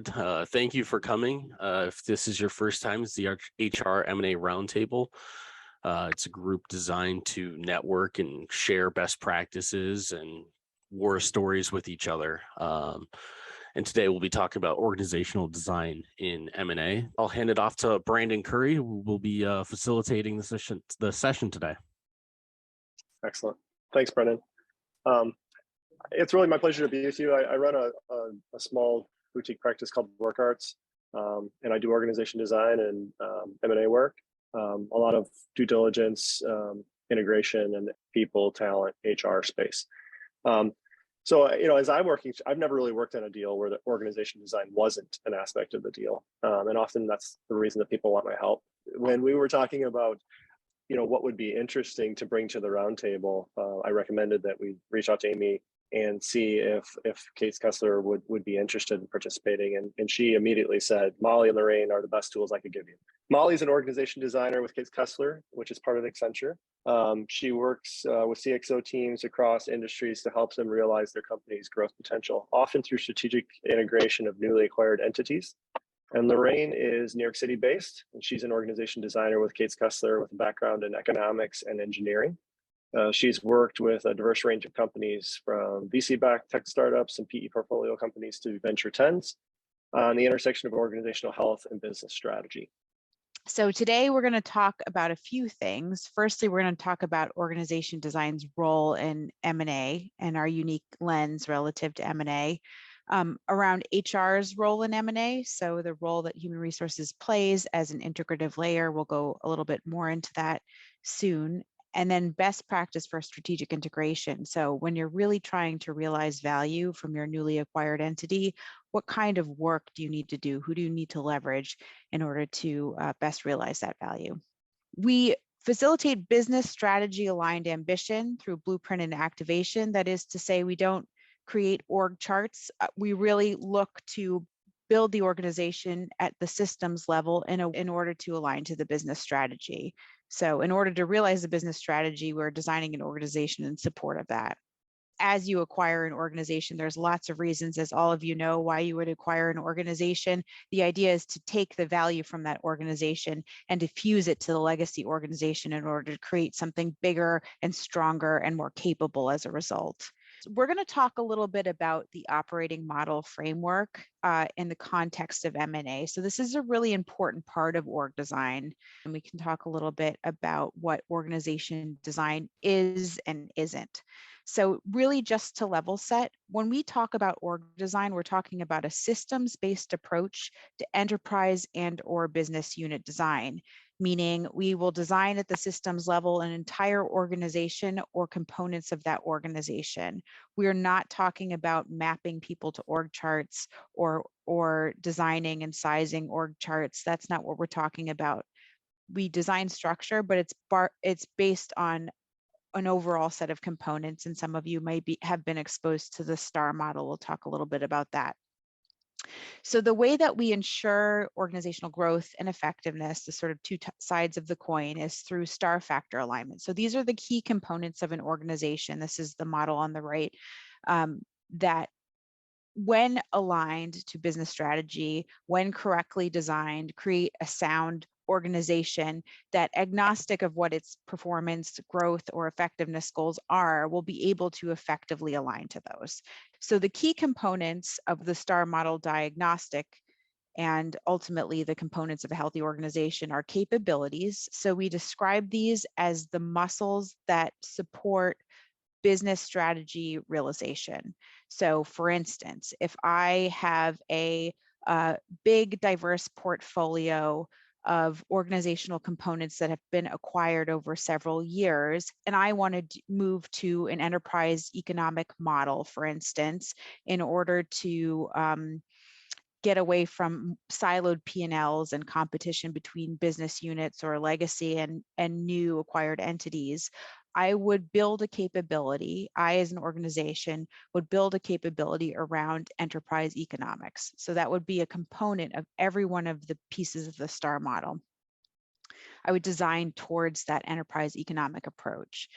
Thank you for coming. If this is your first time, it's the HR M&A Roundtable. It's a group designed to network and share best practices and war stories with each other. And today we'll be talking about organizational design in M&A. I'll hand it off to Brandon Curry, who will be facilitating the session today. Excellent. Thanks, Brendan. It's really my pleasure to be with you. I run a small boutique practice called Work Arts, and I do organization design and M&A work, a lot of due diligence, integration, and people, talent, HR space. So, as I've never really worked on a deal where the organization design wasn't an aspect of the deal. And often that's the reason that people want my help. When we were talking about, what would be interesting to bring to the roundtable, I recommended that we reach out to Amy and see if Kates Kesler would be interested in participating. And she immediately said, Molly and Lorraine are the best tools I could give you. Molly's an organization designer with Kates Kesler, which is part of Accenture. She works with CXO teams across industries to help them realize their company's growth potential, often through strategic integration of newly acquired entities. And Lorraine is New York City based, and she's an organization designer with Kates Kesler with a background in economics and engineering. She's worked with a diverse range of companies from VC-backed tech startups and PE portfolio companies to venture tens on the intersection of organizational health and business strategy. So today we're going to talk about a few things. Firstly, we're going to talk about organization design's role in M&A and our unique lens relative to M&A. Around HR's role in M&A, so the role that human resources plays as an integrative layer. We'll go a little bit more into that soon. And then best practice for strategic integration. So when you're really trying to realize value from your newly acquired entity, what kind of work do you need to do? Who do you need to leverage in order to best realize that value? We facilitate business strategy aligned ambition through blueprint and activation. That is to say, we don't create org charts. We really look to build the organization at the systems level in order to align to the business strategy. So in order to realize the business strategy, we're designing an organization in support of that. As you acquire an organization, there's lots of reasons, as all of you know, why you would acquire an organization. The idea is to take the value from that organization and diffuse it to the legacy organization in order to create something bigger and stronger and more capable as a result. We're going to talk a little bit about the operating model framework in the context of M&A. So this is a really important part of org design, and we can talk a little bit about what organization design is and isn't. So really just to level set, when we talk about org design, we're talking about a systems-based approach to enterprise and/or business unit design, meaning we will design at the systems level an entire organization or components of that organization. We are not talking about mapping people to org charts or designing and sizing org charts. That's not what we're talking about. We design structure, but it's based on an overall set of components, and some of you may have been exposed to the STAR model. We'll talk a little bit about that. So the way that we ensure organizational growth and effectiveness, the sort of two sides of the coin, is through STAR factor alignment. So these are the key components of an organization. This is the model on the right, that when aligned to business strategy, when correctly designed, create a sound organization that, agnostic of what its performance, growth, or effectiveness goals are, will be able to effectively align to those. So the key components of the STAR model diagnostic and ultimately the components of a healthy organization are capabilities. So we describe these as the muscles that support business strategy realization. So for instance, if I have a big diverse portfolio of organizational components that have been acquired over several years, and I want to move to an enterprise economic model, for instance, in order to get away from siloed P&Ls and competition between business units or legacy and new acquired entities, I would build a capability. I, as an organization, would build a capability around enterprise economics. So that would be a component of every one of the pieces of the STAR model. I would design towards that enterprise economic approach.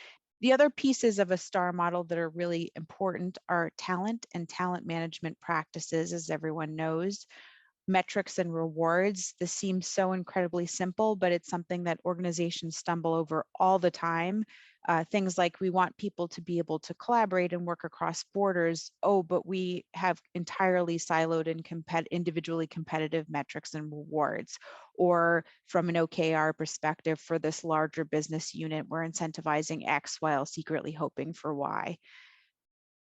The other pieces of a STAR model that are really important are talent and talent management practices, as everyone knows. Metrics and rewards. This seems so incredibly simple, but it's something that organizations stumble over all the time. Things like we want people to be able to collaborate and work across borders. Oh, but we have entirely siloed and individually competitive metrics and rewards. Or from an OKR perspective, for this larger business unit, we're incentivizing X while secretly hoping for Y.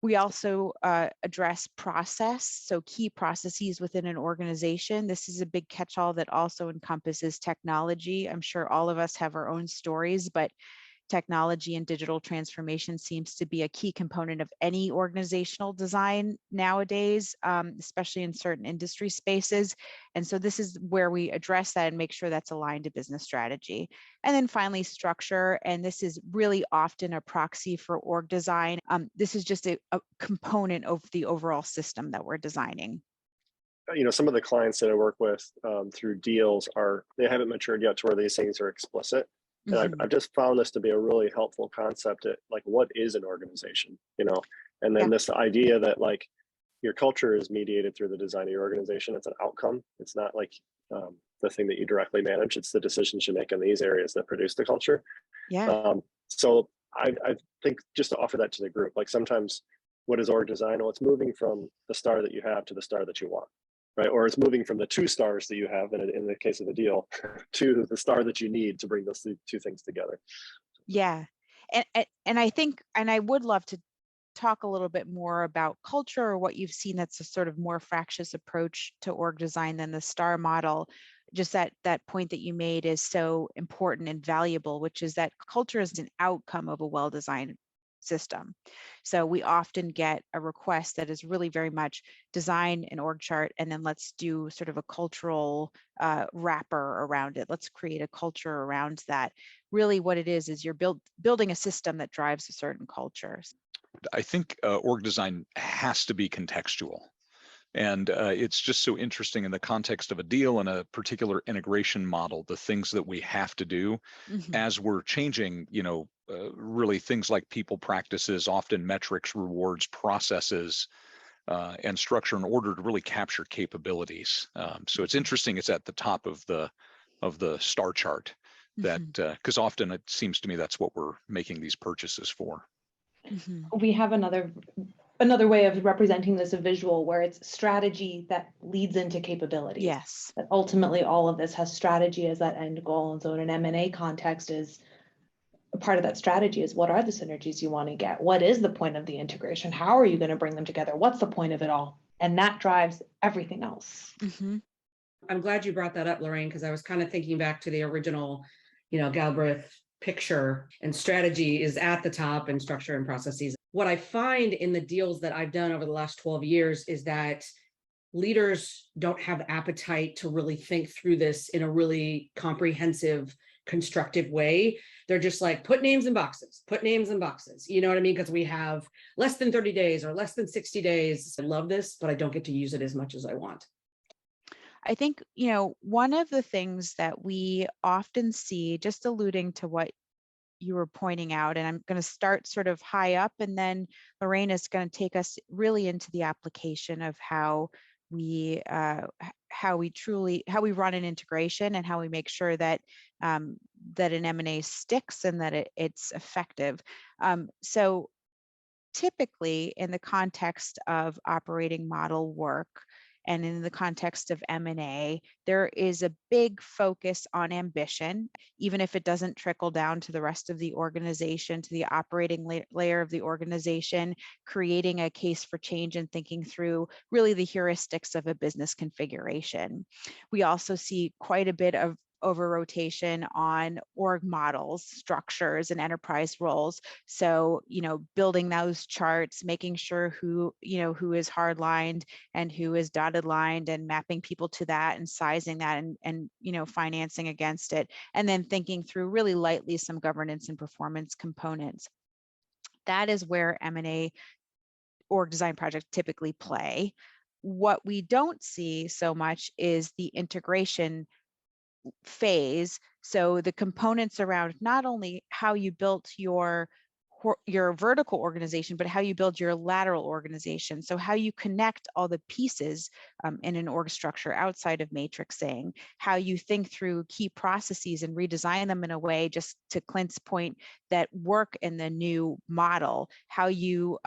We also address process, so key processes within an organization. This is a big catch-all that also encompasses technology. I'm sure all of us have our own stories, but technology and digital transformation seems to be a key component of any organizational design nowadays, especially in certain industry spaces. And so this is where we address that and make sure that's aligned to business strategy. And then finally, structure. And this is really often a proxy for org design. This is just a component of the overall system that we're designing. Some of the clients that I work with through deals they haven't matured yet to where these things are explicit. And I've just found this to be a really helpful concept at like, what is an organization, and then this idea that like your culture is mediated through the design of your organization. It's an outcome. It's not like the thing that you directly manage. It's the decisions you make in these areas that produce the culture. Yeah. So I think just to offer that to the group, like sometimes what is org design? Well, it's moving from the star that you have to the star that you want. Right, or it's moving from the 2 stars that you have in the case of the deal to the star that you need to bring those two things together. Yeah, and I think, and I would love to talk a little bit more about culture, or what you've seen that's a sort of more fractious approach to org design than the STAR model. Just that point that you made is so important and valuable, which is that culture is an outcome of a well-designed system. So we often get a request that is really very much design an org chart, and then let's do sort of a cultural wrapper around it. Let's create a culture around that. Really what it is you're building a system that drives a certain culture. I think org design has to be contextual. And it's just so interesting in the context of a deal and a particular integration model, the things that we have to do as we're changing, really things like people practices, often metrics, rewards, processes, and structure in order to really capture capabilities. So it's interesting. It's at the top of the STAR chart that because often it seems to me that's what we're making these purchases for. We have another way of representing this, a visual, where it's strategy that leads into capabilities. Yes. That ultimately all of this has strategy as that end goal. And so in an M&A context, is a part of that strategy is, what are the synergies you want to get? What is the point of the integration? How are you going to bring them together? What's the point of it all? And that drives everything else. I'm glad you brought that up, Lorraine, because I was kind of thinking back to the original, Galbraith picture, and strategy is at the top and structure and processes. What I find in the deals that I've done over the last 12 years is that leaders don't have the appetite to really think through this in a really comprehensive, constructive way. They're just like, put names in boxes, You know what I mean? Because we have less than 30 days or less than 60 days. I love this, but I don't get to use it as much as I want. I think, one of the things that we often see, just alluding to what you were pointing out, and I'm going to start sort of high up, and then Lorraine is going to take us really into the application of how we run an integration and how we make sure that that an M&A sticks and that it's effective. So typically in the context of operating model work, and in the context of M&A, there is a big focus on ambition, even if it doesn't trickle down to the rest of the organization, to the operating layer of the organization, creating a case for change and thinking through really the heuristics of a business configuration. We also see quite a bit of over rotation on org models, structures, and enterprise roles. So, building those charts, making sure who is hard-lined and who is dotted-lined, and mapping people to that and sizing that and financing against it. And then thinking through really lightly some governance and performance components. That is where M&A org design projects typically play. What we don't see so much is the integration phase. So the components around not only how you built your your vertical organization, but how you build your lateral organization. So how you connect all the pieces in an org structure outside of matrixing, how you think through key processes and redesign them in a way, just to Clint's point, that work in the new model, how you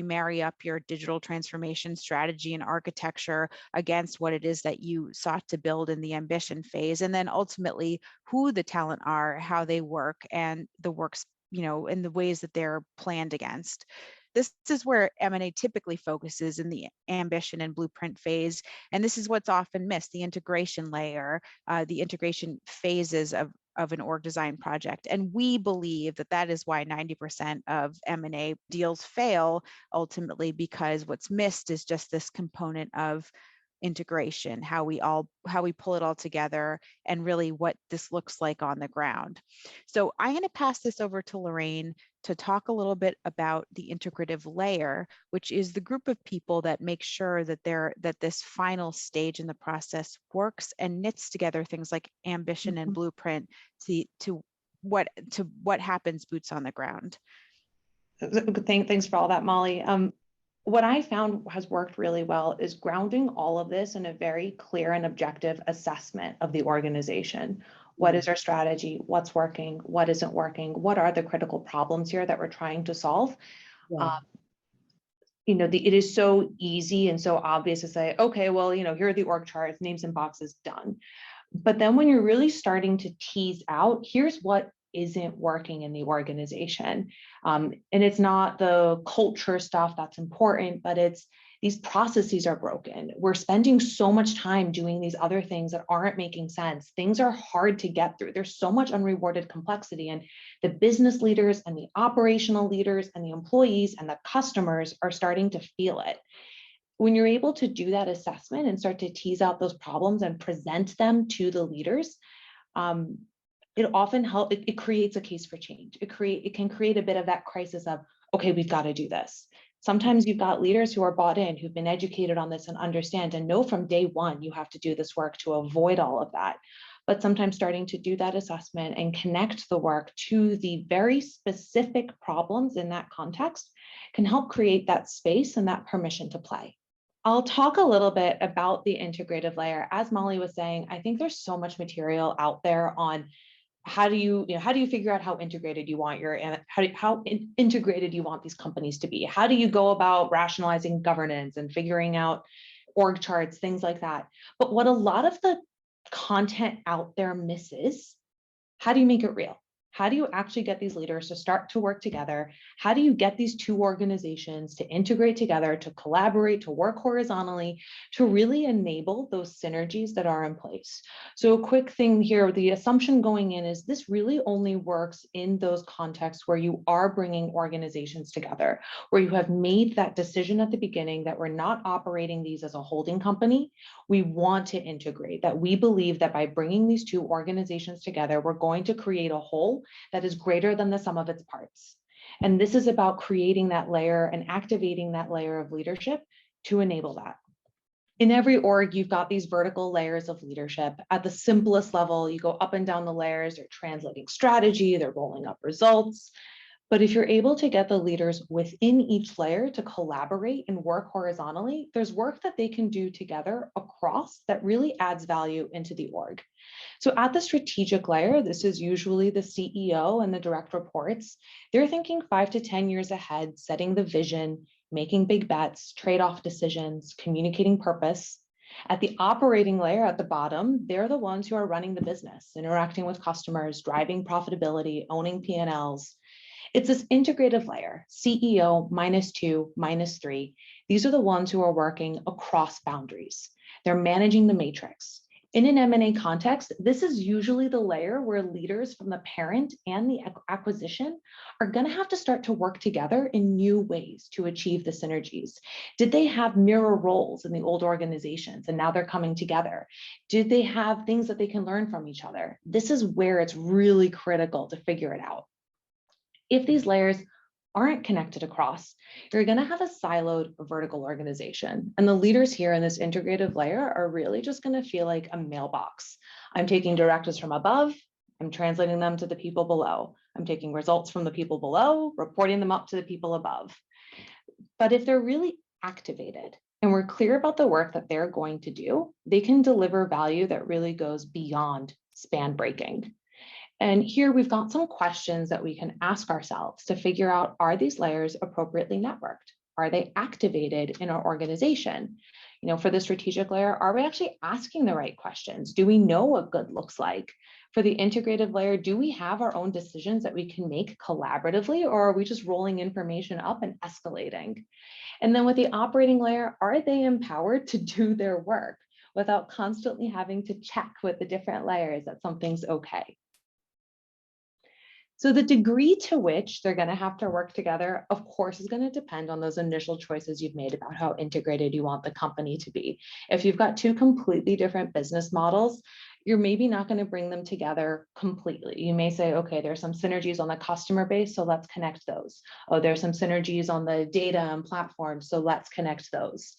marry up your digital transformation strategy and architecture against what it is that you sought to build in the ambition phase, and then ultimately who the talent are, how they work, and the works, in the ways that they're planned against. This is where M&A typically focuses in the ambition and blueprint phase. And this is what's often missed, the integration layer, the integration phases of an org design project. And we believe that that is why 90% of M&A deals fail ultimately, because what's missed is just this component of integration, how we pull it all together, and really what this looks like on the ground. So I'm going to pass this over to Lorraine to talk a little bit about the integrative layer, which is the group of people that make sure that this final stage in the process works and knits together things like ambition and blueprint to what happens boots on the ground. Thanks for all that, Molly. What I found has worked really well is grounding all of this in a very clear and objective assessment of the organization. What is our strategy? What's working? What isn't working? What are the critical problems here that we're trying to solve? Yeah. It is so easy and so obvious to say, okay, well, here are the org charts, names and boxes, done. But then when you're really starting to tease out, here's what isn't working in the organization. And it's not the culture stuff that's important, but it's these processes are broken. We're spending so much time doing these other things that aren't making sense. Things are hard to get through. There's so much unrewarded complexity, and the business leaders and the operational leaders and the employees and the customers are starting to feel it. When you're able to do that assessment and start to tease out those problems and present them to the leaders, it often helps. It creates a case for change. It can create a bit of that crisis of, okay, we've got to do this. Sometimes you've got leaders who are bought in, who've been educated on this and understand and know from day one you have to do this work to avoid all of that. But sometimes starting to do that assessment and connect the work to the very specific problems in that context can help create that space and that permission to play. I'll talk a little bit about the integrative layer. As Molly was saying, I think there's so much material out there on how do you figure out how integrated you want how integrated you want these companies to be? How do you go about rationalizing governance and figuring out org charts, things like that? But what a lot of the content out there misses, how do you make it real? How do you actually get these leaders to start to work together? How do you get these two organizations to integrate together, to collaborate, to work horizontally, to really enable those synergies that are in place? So a quick thing here, the assumption going in is this really only works in those contexts where you are bringing organizations together, where you have made that decision at the beginning that we're not operating these as a holding company. We want to integrate, that we believe that by bringing these two organizations together, we're going to create a whole that is greater than the sum of its parts. And this is about creating that layer and activating that layer of leadership to enable that. In every org, you've got these vertical layers of leadership. At the simplest level, you go up and down the layers, they're translating strategy, they're rolling up results. But if you're able to get the leaders within each layer to collaborate and work horizontally, there's work that they can do together across that really adds value into the org. So at the strategic layer, this is usually the CEO and the direct reports. They're thinking 5 to 10 years ahead, setting the vision, making big bets, trade-off decisions, communicating purpose. At the operating layer at the bottom, they're the ones who are running the business, interacting with customers, driving profitability, owning P&Ls. It's this integrative layer, CEO -2, -3. These are the ones who are working across boundaries. They're managing the matrix. In an M&A context, this is usually the layer where leaders from the parent and the acquisition are going to have to start to work together in new ways to achieve the synergies. Did they have mirror roles in the old organizations and now they're coming together? Did they have things that they can learn from each other? This is where it's really critical to figure it out. If these layers aren't connected across, you're going to have a siloed vertical organization. And the leaders here in this integrative layer are really just going to feel like a mailbox. I'm taking directives from above, I'm translating them to the people below. I'm taking results from the people below, reporting them up to the people above. But if they're really activated and we're clear about the work that they're going to do, they can deliver value that really goes beyond span breaking. And here we've got some questions that we can ask ourselves to figure out, are these layers appropriately networked? Are they activated in our organization? You know, for the strategic layer, are we actually asking the right questions? Do we know what good looks like? For the integrative layer, do we have our own decisions that we can make collaboratively, or are we just rolling information up and escalating? And then with the operating layer, are they empowered to do their work without constantly having to check with the different layers that something's okay? So the degree to which they're going to have to work together, of course, is going to depend on those initial choices you've made about how integrated you want the company to be. If you've got two completely different business models, you're maybe not going to bring them together completely. You may say, okay, there's some synergies on the customer base, so let's connect those. Oh, there's some synergies on the data and platform, so let's connect those.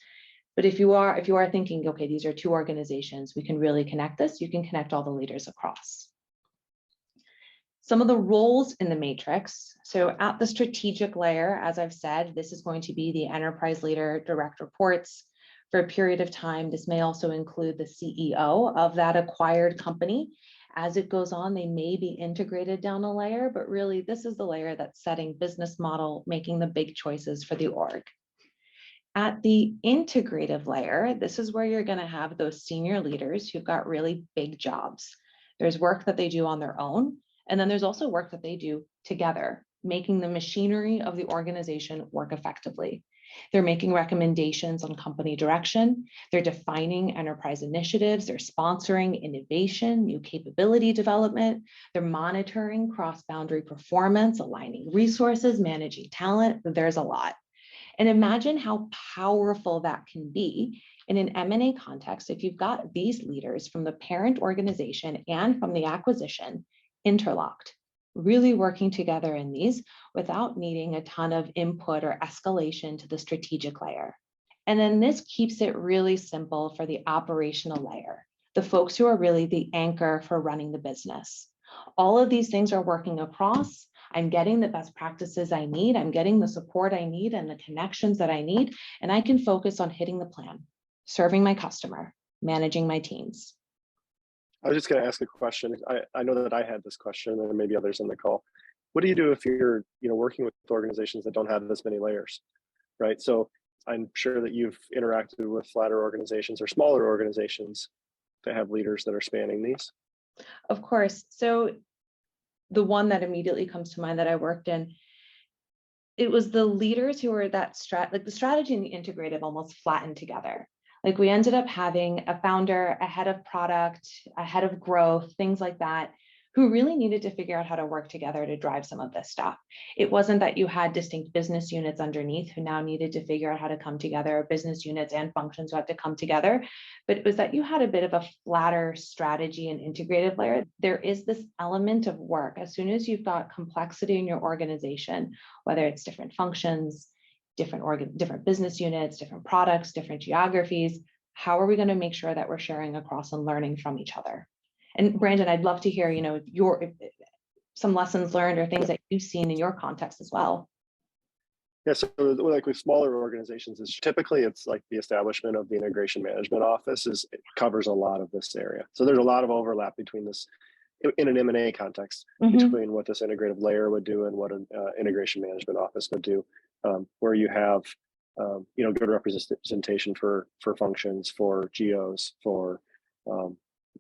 But if you are thinking, okay, these are two organizations, we can really connect this, you can connect all the leaders across. Some of the roles in the matrix. So at the strategic layer, as I've said, this is going to be the enterprise leader, direct reports. For a period of time, this may also include the CEO of that acquired company. As it goes on, they may be integrated down a layer, but really this is the layer that's setting business model, making the big choices for the org. At the integrative layer, this is where you're going to have those senior leaders who've got really big jobs. There's work that they do on their own. And then there's also work that they do together, making the machinery of the organization work effectively. They're making recommendations on company direction. They're defining enterprise initiatives. They're sponsoring innovation, new capability development. They're monitoring cross-boundary performance, aligning resources, managing talent. There's a lot. And imagine how powerful that can be in an M&A context if you've got these leaders from the parent organization and from the acquisition interlocked, really working together in these without needing a ton of input or escalation to the strategic layer. And then this keeps it really simple for the operational layer, the folks who are really the anchor for running the business. All of these things are working across. I'm getting the best practices I need. I'm getting the support I need and the connections that I need. And I can focus on hitting the plan, serving my customer, managing my teams. I was just going to ask a question. I know that I had this question, and maybe others on the call. What do you do if you're, working with organizations that don't have this many layers, right? So I'm sure that you've interacted with flatter organizations or smaller organizations that have leaders that are spanning these. Of course. So the one that immediately comes to mind that I worked in, it was the leaders who were that the strategy and the integrative almost flattened together. Like we ended up having a founder, a head of product, a head of growth, things like that, who really needed to figure out how to work together to drive some of this stuff. It wasn't that you had distinct business units underneath who now needed to figure out how to come together, business units and functions who had to come together, but it was that you had a bit of a flatter strategy and integrative layer. There is this element of work. As soon as you've got complexity in your organization, whether it's different functions, different business units, different products, different geographies, how are we going to make sure that we're sharing across and learning from each other? And Brandon, I'd love to hear, some lessons learned or things that you've seen in your context as well. Yeah, so like with smaller organizations, it's like the establishment of the integration management office it covers a lot of this area. So there's a lot of overlap between this in an M&A context between what this integrative layer would do and what an integration management office would do, where you have good representation for functions, for geos, for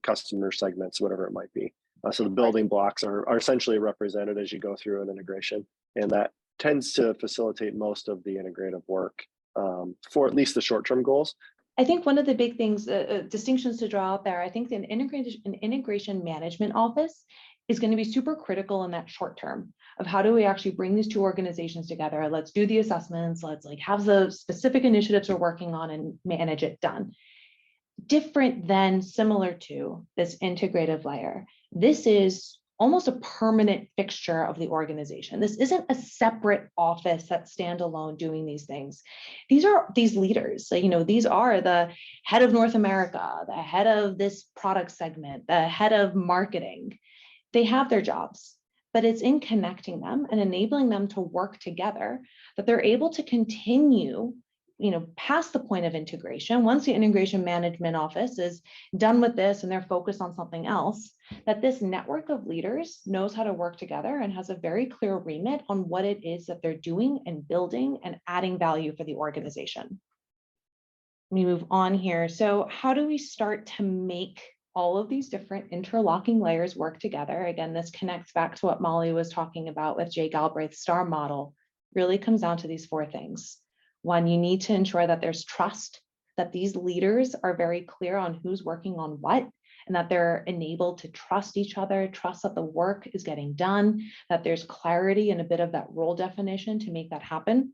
customer segments, whatever it might be. So the building blocks are essentially represented as you go through an integration, and that tends to facilitate most of the integrative work for at least the short-term goals. I think one of the big things, distinctions to draw out there, I think an integration management office is going to be super critical in that short term of how do we actually bring these two organizations together? Let's do the assessments. Let's have the specific initiatives we're working on and manage it done. Different than similar to this integrative layer. This is almost a permanent fixture of the organization. This isn't a separate office that's standalone doing these things. These are these leaders. These are the head of North America, the head of this product segment, the head of marketing. They have their jobs, but it's in connecting them and enabling them to work together that they're able to continue, past the point of integration. Once the integration management office is done with this and they're focused on something else, that this network of leaders knows how to work together and has a very clear remit on what it is that they're doing and building and adding value for the organization. Let me move on here. So how do we start to make all of these different interlocking layers work together? Again, this connects back to what Molly was talking about with Jay Galbraith's STAR model. Really comes down to these 4 things. 1, you need to ensure that there's trust, that these leaders are very clear on who's working on what, and that they're enabled to trust each other, trust that the work is getting done, that there's clarity and a bit of that role definition to make that happen.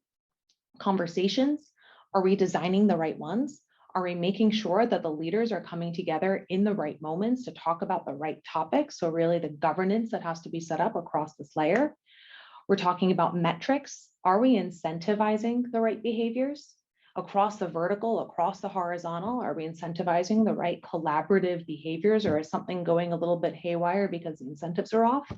Conversations, are we designing the right ones? Are we making sure that the leaders are coming together in the right moments to talk about the right topics? So really the governance that has to be set up across this layer. We're talking about metrics. Are we incentivizing the right behaviors across the vertical, across the horizontal? Are we incentivizing the right collaborative behaviors, or is something going a little bit haywire because the incentives are off?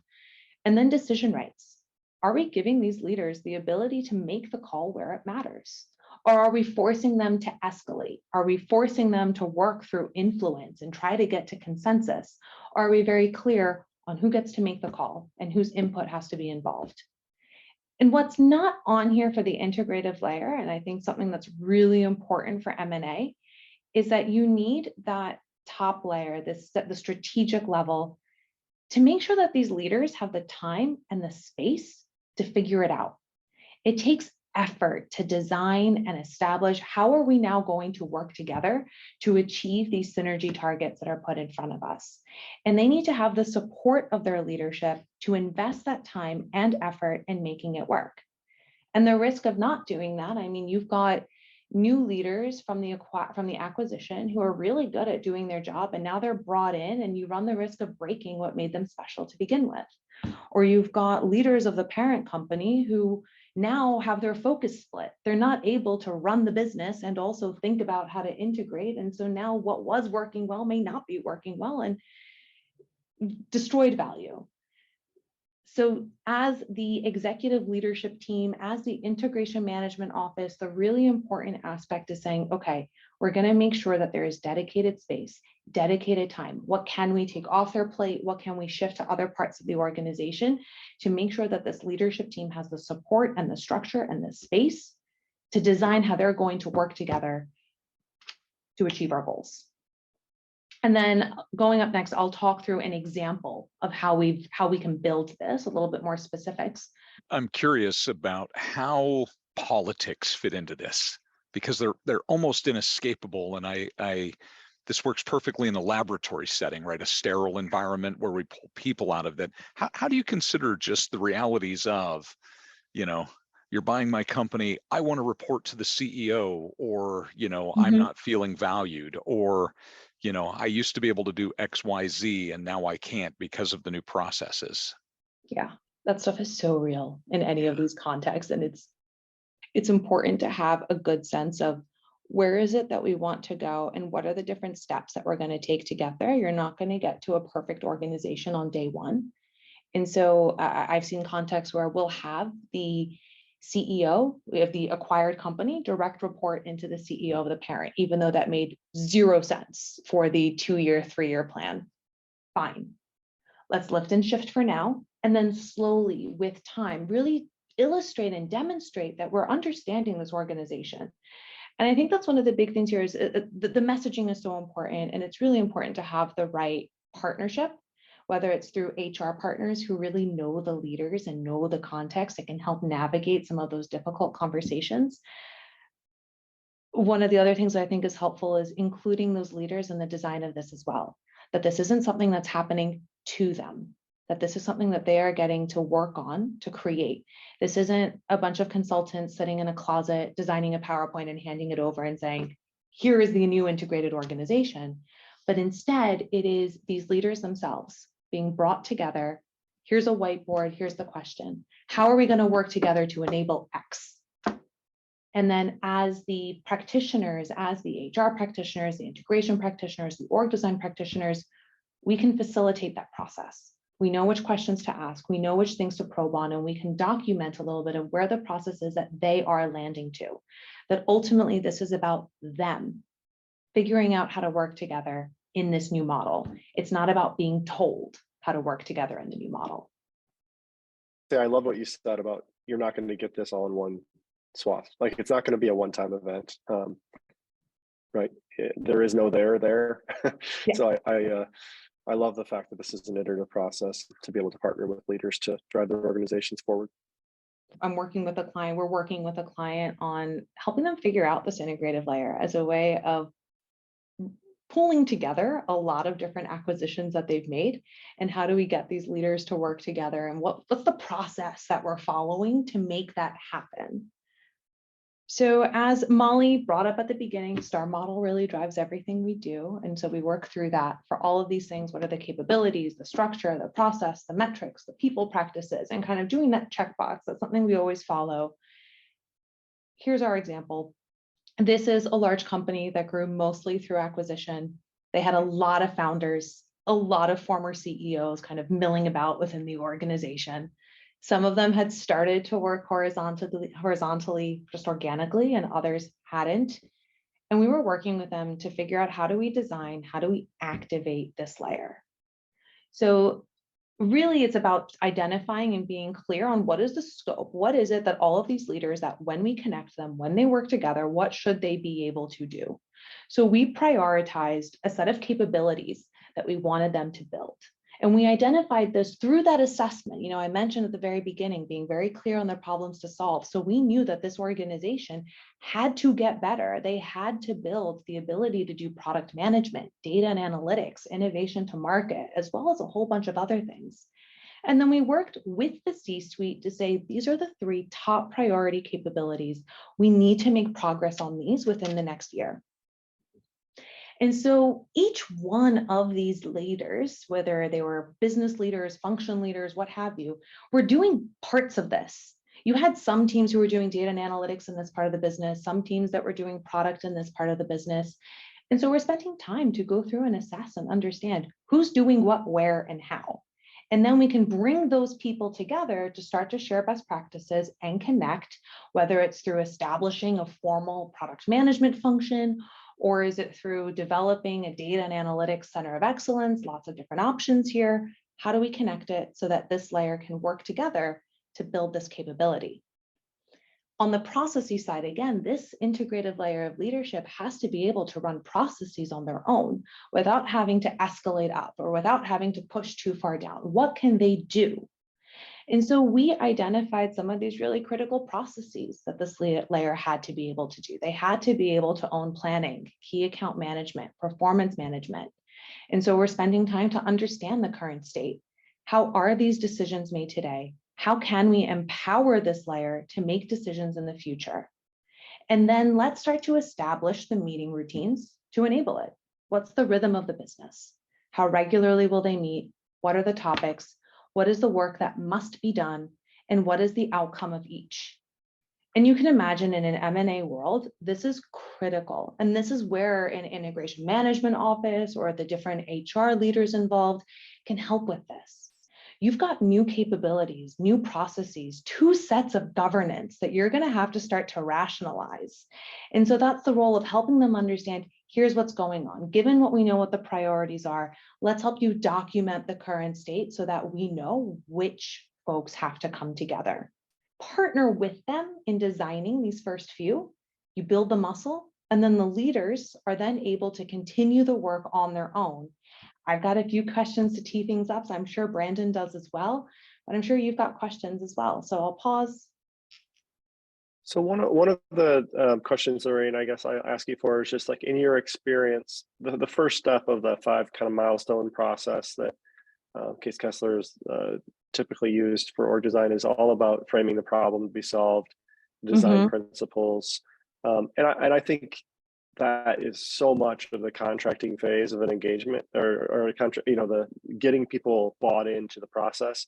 And then decision rights. Are we giving these leaders the ability to make the call where it matters? Or are we forcing them to escalate? Are we forcing them to work through influence and try to get to consensus? Or are we very clear on who gets to make the call and whose input has to be involved? And what's not on here for the integrative layer, and I think something that's really important for M&A, is that you need that top layer, the strategic level, to make sure that these leaders have the time and the space to figure it out. It takes effort to design and establish how are we now going to work together to achieve these synergy targets that are put in front of us. And they need to have the support of their leadership to invest that time and effort in making it work. And the risk of not doing that, I mean, you've got new leaders from the acquisition who are really good at doing their job, and now they're brought in and you run the risk of breaking what made them special to begin with. Or you've got leaders of the parent company who now have their focus split. They're not able to run the business and also think about how to integrate. And so now what was working well may not be working well and destroyed value. So as the executive leadership team, as the integration management office, the really important aspect is saying, okay, we're going to make sure that there is dedicated space, dedicated time. What can we take off their plate? What can we shift to other parts of the organization to make sure that this leadership team has the support and the structure and the space to design how they're going to work together to achieve our goals? And then going up next, I'll talk through an example of how we can build this, a little bit more specifics. I'm curious about how politics fit into this, because they're almost inescapable. And this works perfectly in a laboratory setting, right? A sterile environment where we pull people out of that. How do you consider just the realities of, you're buying my company, I want to report to the CEO, or, I'm not feeling valued, or, I used to be able to do X, Y, Z, and now I can't because of the new processes. Yeah, that stuff is so real in any of these contexts. And it's important to have a good sense of where is it that we want to go and what are the different steps that we're going to take to get there. You're not going to get to a perfect organization on day one. And so I've seen contexts where we'll have the CEO of the acquired company direct report into the CEO of the parent, even though that made zero sense for the 2-year, 3-year plan. Fine. Let's lift and shift for now. And then slowly with time, really illustrate and demonstrate that we're understanding this organization. And I think that's one of the big things here is the messaging is so important. And it's really important to have the right partnership, whether it's through HR partners who really know the leaders and know the context that can help navigate some of those difficult conversations. One of the other things that I think is helpful is including those leaders in the design of this as well, that this isn't something that's happening to them, that this is something that they are getting to work on, to create. This isn't a bunch of consultants sitting in a closet, designing a PowerPoint and handing it over and saying, here is the new integrated organization. But instead, it is these leaders themselves being brought together. Here's a whiteboard, here's the question. How are we going to work together to enable X? And then as the practitioners, as the HR practitioners, the integration practitioners, the org design practitioners, we can facilitate that process. We know which questions to ask. We know which things to probe on, and we can document a little bit of where the process is that they are landing to. That ultimately this is about them figuring out how to work together in this new model. It's not about being told how to work together in the new model. Yeah, I love what you said about you're not going to get this all in one swath. Like, it's not going to be a one-time event. Right. There is no there. Yeah. So I love the fact that this is an iterative process to be able to partner with leaders to drive their organizations forward. I'm working with a client, we're working with a client on helping them figure out this integrative layer as a way of pulling together a lot of different acquisitions that they've made, and how do we get these leaders to work together, and what's the process that we're following to make that happen. So as Molly brought up at the beginning, STAR model really drives everything we do. And so we work through that for all of these things. What are the capabilities, the structure, the process, the metrics, the people practices, and kind of doing that checkbox. That's something we always follow. Here's our example. This is a large company that grew mostly through acquisition. They had a lot of founders, a lot of former CEOs kind of milling about within the organization. Some of them had started to work horizontally, just organically, and others hadn't. And we were working with them to figure out, how do we design, how do we activate this layer? So really, it's about identifying and being clear on what is the scope, what is it that all of these leaders, that when we connect them, when they work together, what should they be able to do? So we prioritized a set of capabilities that we wanted them to build. And we identified this through that assessment. You know, I mentioned at the very beginning, being very clear on their problems to solve. So we knew that this organization had to get better. They had to build the ability to do product management, data and analytics, innovation to market, as well as a whole bunch of other things. And then we worked with the C-suite to say, these are the 3 top priority capabilities. We need to make progress on these within the next year. And so each one of these leaders, whether they were business leaders, function leaders, what have you, were doing parts of this. You had some teams who were doing data and analytics in this part of the business, some teams that were doing product in this part of the business. And so we're spending time to go through and assess and understand who's doing what, where, and how. And then we can bring those people together to start to share best practices and connect, whether it's through establishing a formal product management function, or is it through developing a data and analytics center of excellence? Lots of different options here. How do we connect it so that this layer can work together to build this capability? On the processy side, again, this integrated layer of leadership has to be able to run processes on their own without having to escalate up or without having to push too far down. What can they do? And so we identified some of these really critical processes that this layer had to be able to do. They had to be able to own planning, key account management, performance management. And so we're spending time to understand the current state. How are these decisions made today? How can we empower this layer to make decisions in the future? And then let's start to establish the meeting routines to enable it. What's the rhythm of the business? How regularly will they meet? What are the topics? What is the work that must be done? And what is the outcome of each? And you can imagine in an M&A world, this is critical. And this is where an integration management office or the different HR leaders involved can help with this. You've got new capabilities, new processes, 2 sets of governance that you're going to have to start to rationalize. And so that's the role of helping them understand, here's what's going on. Given what we know what the priorities are, let's help you document the current state so that we know which folks have to come together. Partner with them in designing these first few. You build the muscle, and then the leaders are then able to continue the work on their own. I've got a few questions to tee things up, so I'm sure Brandon does as well, but I'm sure you've got questions as well. So I'll pause. So one of the questions, Lorraine, I guess I ask you for is just like, in your experience, the first step of the 5 kind of milestone process that Kates Kesler is typically used for org design is all about framing the problem to be solved, design principles, and I think that is so much of the contracting phase of an engagement or a contract. You know, the getting people bought into the process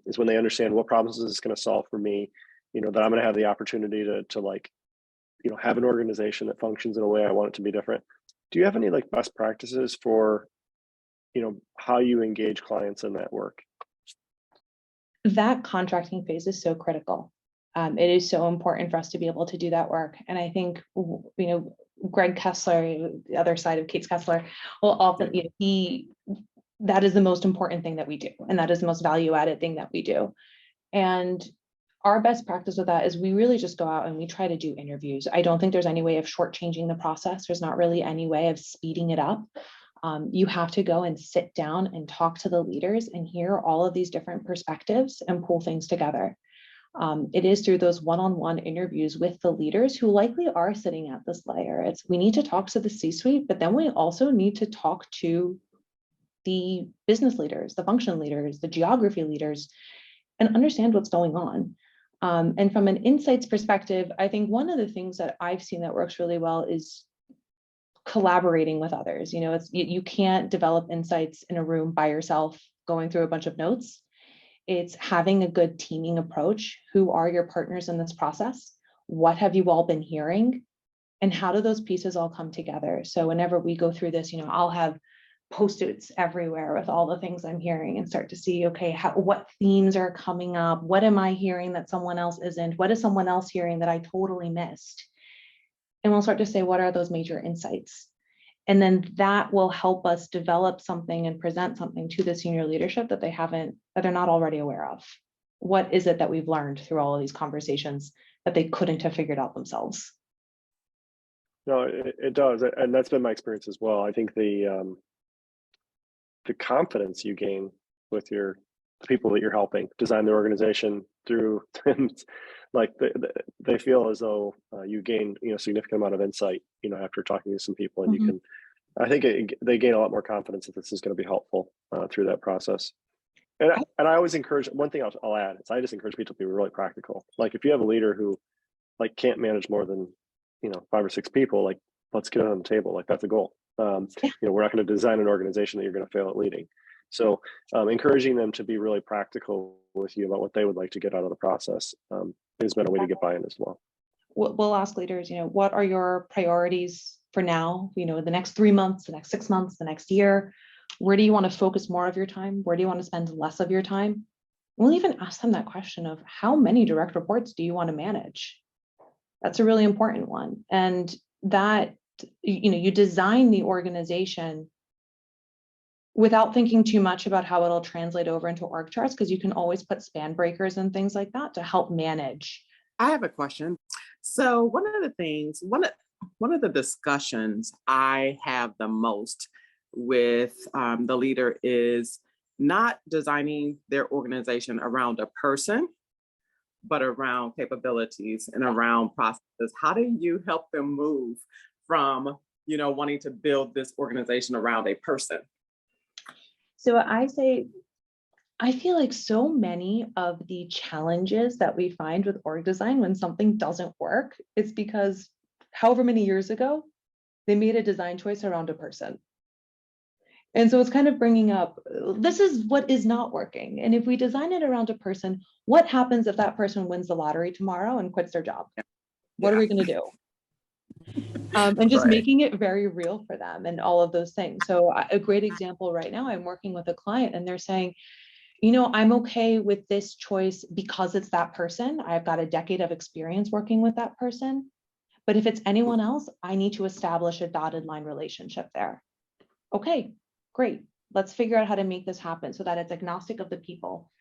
is when they understand what problems is this going to solve for me. You know, that I'm going to have the opportunity to like, you know, have an organization that functions in a way I want it to be different. Do you have any like best practices for how you engage clients in that work? That contracting phase is so critical. It is so important for us to be able to do that work. And I think, Greg Kesler, the other side of Kates Kesler, will often, that is the most important thing that we do. And that is the most value added thing that we do. And our best practice with that is we really just go out and we try to do interviews. I don't think there's any way of shortchanging the process. There's not really any way of speeding it up. You have to go and sit down and talk to the leaders and hear all of these different perspectives and pull things together. It is through those one-on-one interviews with the leaders who likely are sitting at this layer. We need to talk to the C-suite, but then we also need to talk to the business leaders, the function leaders, the geography leaders, and understand what's going on. And from an insights perspective, I think one of the things that I've seen that works really well is collaborating with others. You can't develop insights in a room by yourself going through a bunch of notes. It's having a good teaming approach. Who are your partners in this process? What have you all been hearing? And how do those pieces all come together? So whenever we go through this, I'll have Post-its everywhere with all the things I'm hearing and start to see, okay, what themes are coming up? What am I hearing that someone else isn't? What is someone else hearing that I totally missed? And we'll start to say, what are those major insights? And then that will help us develop something and present something to the senior leadership that they're not already aware of. What is it that we've learned through all of these conversations that they couldn't have figured out themselves? No, it does. And that's been my experience as well. I think the confidence you gain with the people that you're helping design the organization through, like they feel as though you gain significant amount of insight after talking to some people, and you can, I think they gain a lot more confidence that this is going to be helpful through that process. And I always encourage, one thing I'll add is I just encourage people to be really practical. Like if you have a leader who can't manage more than 5 or 6 people, let's get it on the table. That's a goal. We're not going to design an organization that you're going to fail at leading. So encouraging them to be really practical with you about what they would like to get out of the process has been a way to get buy-in as well. We'll ask leaders, what are your priorities for now? The next 3 months, the next 6 months, the next year. Where do you want to focus more of your time? Where do you want to spend less of your time? We'll even ask them that question of how many direct reports do you want to manage? That's a really important one. And that, you design the organization without thinking too much about how it'll translate over into org charts, because you can always put span breakers and things like that to help manage. I have a question. So one of the discussions I have the most with the leader is not designing their organization around a person, but around capabilities and around processes. How do you help them move from, wanting to build this organization around a person? So I feel like so many of the challenges that we find with org design when something doesn't work, it's because however many years ago, they made a design choice around a person. And so it's kind of bringing up, this is what is not working. And if we design it around a person, what happens if that person wins the lottery tomorrow and quits their job? What are we going to do? And just making it very real for them and all of those things. So a great example right now, I'm working with a client and they're saying, I'm okay with this choice because it's that person. I've got a decade of experience working with that person. But if it's anyone else, I need to establish a dotted line relationship there. Okay, great. Let's figure out how to make this happen so that it's agnostic of the people.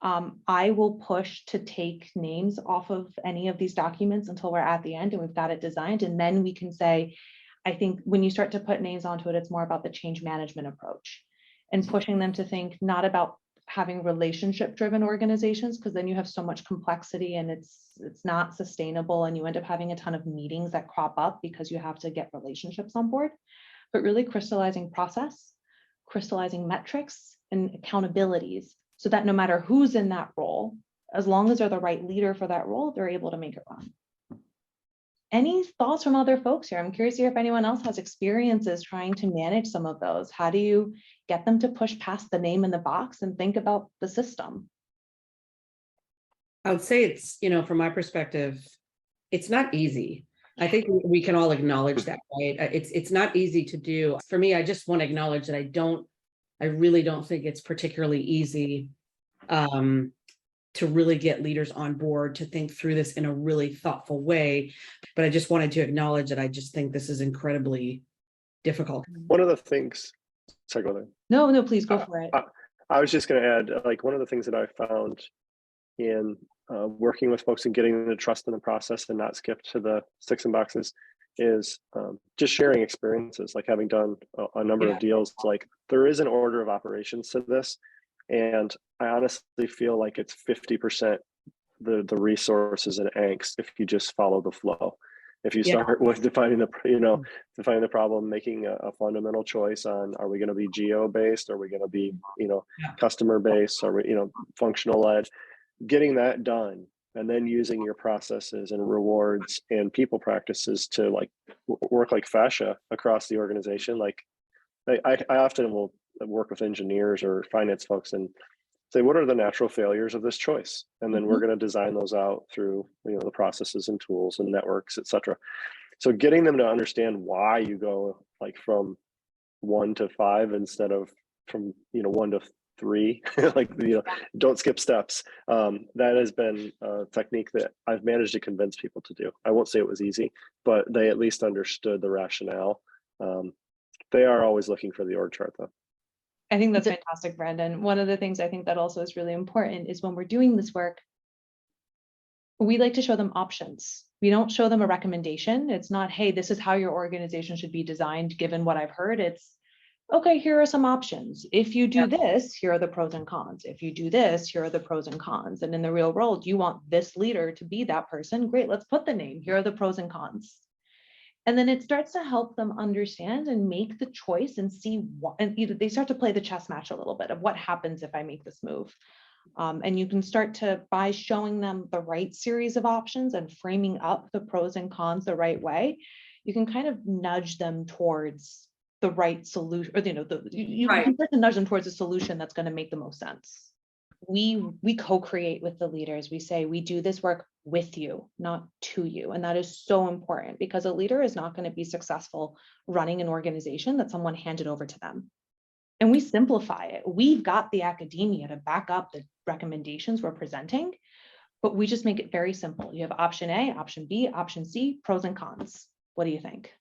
I will push to take names off of any of these documents until we're at the end and we've got it designed. And then we can say, I think when you start to put names onto it, it's more about the change management approach and pushing them to think not about having relationship driven organizations, because then you have so much complexity and it's not sustainable and you end up having a ton of meetings that crop up because you have to get relationships on board, but really crystallizing process, crystallizing metrics and accountabilities, so that no matter who's in that role, as long as they're the right leader for that role, they're able to make it run. Any thoughts from other folks here? I'm curious to hear if anyone else has experiences trying to manage some of those. How do you get them to push past the name in the box and think about the system? I would say it's, from my perspective, it's not easy. I think we can all acknowledge that, right? It's not easy to do. For me, I just want to acknowledge that I don't I really don't think it's particularly easy to really get leaders on board to think through this in a really thoughtful way. But I just wanted to acknowledge that I just think this is incredibly difficult. One of the things, sorry, go ahead. No, please go for it. I was just going to add, like, one of the things that I found in working with folks and getting them to trust in the process and not skip to the sticks and boxes is just sharing experiences, like having done a number of deals. Like, there is an order of operations to this. And I honestly feel like it's 50% the resources and angst if you just follow the flow. If you start with defining the problem, making a fundamental choice on, are we going to be geo-based? Are we going to be, customer-based? Are we, functional led? Getting that done, and then using your processes and rewards and people practices to like work like fascia across the organization. Like, I often will work with engineers or finance folks and say, what are the natural failures of this choice? And then we're going to design those out through, the processes and tools and networks, et cetera. So getting them to understand why you go like from 1 to 5 instead of from, 1 to 3, like, don't skip steps. That has been a technique that I've managed to convince people to do. I won't say it was easy, but they at least understood the rationale. They are always looking for the org chart though. I think that's fantastic, Brandon. One of the things I think that also is really important is when we're doing this work, we like to show them options. We don't show them a recommendation. It's not, hey, this is how your organization should be designed, given what I've heard. It's, okay, here are some options. If you do this, here are the pros and cons. If you do this, here are the pros and cons. And in the real world, you want this leader to be that person. Great, let's put the name. Here are the pros and cons. And then it starts to help them understand and make the choice and see what, and either they start to play the chess match a little bit of what happens if I make this move. And you can start to, by showing them the right series of options and framing up the pros and cons the right way, you can kind of nudge them towards the right solution, or you can start to nudge them towards a solution that's going to make the most sense. We co-create with the leaders. We say we do this work with you, not to you. And that is so important, because a leader is not going to be successful running an organization that someone handed over to them. And we simplify it. We've got the academia to back up the recommendations we're presenting, but we just make it very simple. You have option A, option B, option C, pros and cons. What do you think?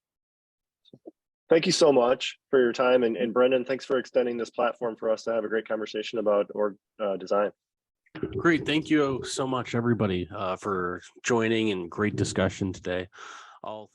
Thank you so much for your time. And Brendan, thanks for extending this platform for us to have a great conversation about org design. Great. Thank you so much, everybody, for joining, and great discussion today. I'll